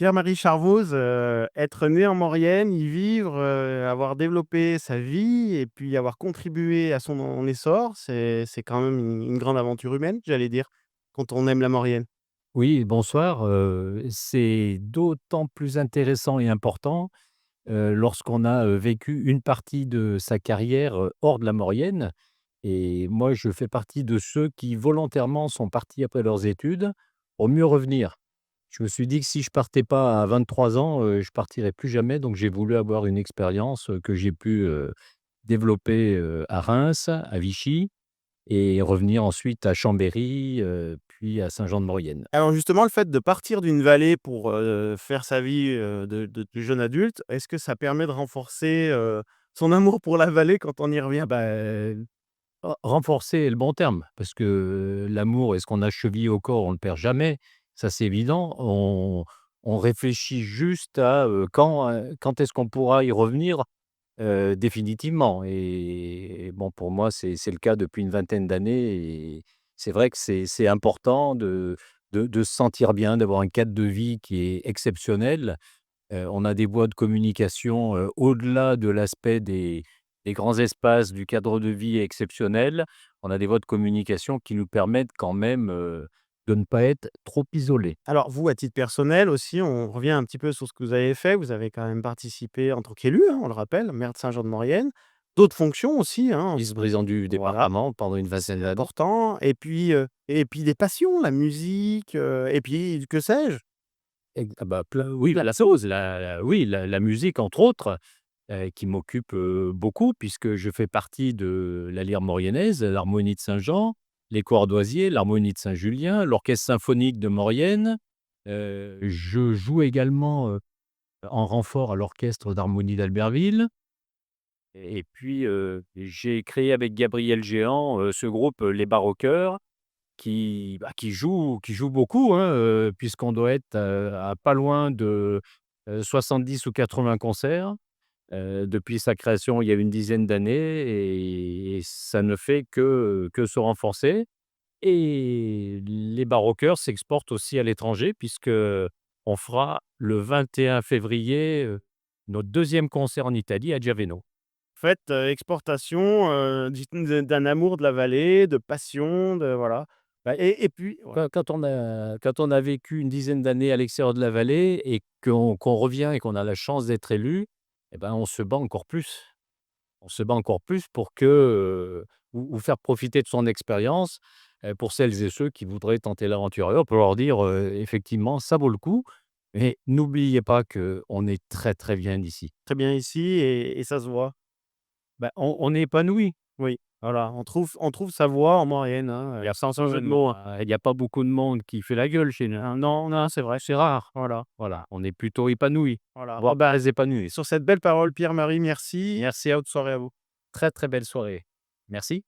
Pierre-Marie Charvoz, être né en Maurienne, y vivre, avoir développé sa vie et puis avoir contribué à son essor, c'est quand même une grande aventure humaine, j'allais dire, quand on aime la Maurienne. Oui, bonsoir. C'est d'autant plus intéressant et important, lorsqu'on a, vécu une partie de sa carrière, hors de la Maurienne et moi, je fais partie de ceux qui volontairement sont partis après leurs études pour mieux revenir. Je me suis dit que si je partais pas à 23 ans, je partirais plus jamais, donc j'ai voulu avoir une expérience, que j'ai pu, développer, à Reims, à Vichy et revenir ensuite à Chambéry, puis à Saint-Jean-de-Maurienne. Alors justement, le fait de partir d'une vallée pour, faire sa vie, de jeune adulte, est-ce que ça permet de renforcer, son amour pour la vallée quand on y revient? Ah bah, renforcer est le bon terme, parce que l'amour et ce qu'on a chevillé au corps, on ne le perd jamais, ça c'est évident. On réfléchit juste à, quand est-ce qu'on pourra y revenir, définitivement et bon, pour moi, c'est le cas depuis une vingtaine d'années et c'est vrai que c'est important de se sentir bien, d'avoir un cadre de vie qui est exceptionnel. On a des voies de communication, au-delà de l'aspect des grands espaces, du cadre de vie exceptionnel. On a des voies de communication qui nous permettent quand même, de ne pas être trop isolés. Alors vous, à titre personnel aussi, on revient un petit peu sur ce que vous avez fait. Vous avez quand même participé en tant qu'élu, hein, on le rappelle, maire de Saint-Jean-de-Maurienne. D'autres fonctions aussi, hein, Vice-président du voilà, département pendant une c'est vingtaine d'années. important et puis des passions, la musique, et puis que sais-je? Ah bah, oui, la chose, oui, la musique entre autres, qui m'occupe, beaucoup puisque je fais partie de la lyre mauriennaise, l'harmonie de Saint-Jean, les Cordoisiers, l'harmonie de Saint-Julien, l'orchestre symphonique de Maurienne. Je joue également, en renfort à l'orchestre d'harmonie d'Albertville et puis, j'ai créé avec Gabriel Géant, ce groupe, Les Baroqueurs qui joue beaucoup, hein, puisqu'on doit être, à pas loin de, 70 ou 80 concerts. Depuis sa création, il y a une dizaine d'années et ça ne fait que se renforcer et les baroqueurs s'exportent aussi à l'étranger puisque on fera le 21 février, notre deuxième concert en Italie à Giaveno. En fait, exportation, d'un amour de la vallée, de passion, de voilà. Bah et puis ouais. Quand on a vécu une dizaine d'années à l'extérieur de la vallée et qu'on revient et qu'on a la chance d'être élu et ben, on se bat encore plus. On se bat encore plus pour que, ou faire profiter de son expérience, pour celles et ceux qui voudraient tenter l'aventure et on peut leur dire, effectivement, ça vaut le coup, mais n'oubliez pas qu'on est très, très bien ici. Très bien ici et ça se voit. Bah, on est épanoui. Oui, voilà, on trouve sa voie en Maurienne, Il hein, y a sans jeu de mots, hein. il y a pas beaucoup de monde qui fait la gueule chez nous. Non, non, c'est vrai. C'est rare. Voilà, Voilà, on est plutôt épanoui, voilà. Bon voire bah, très épanoui. sur cette belle parole, Pierre-Marie, merci et haute soirée à vous. Très, très belle soirée. Merci.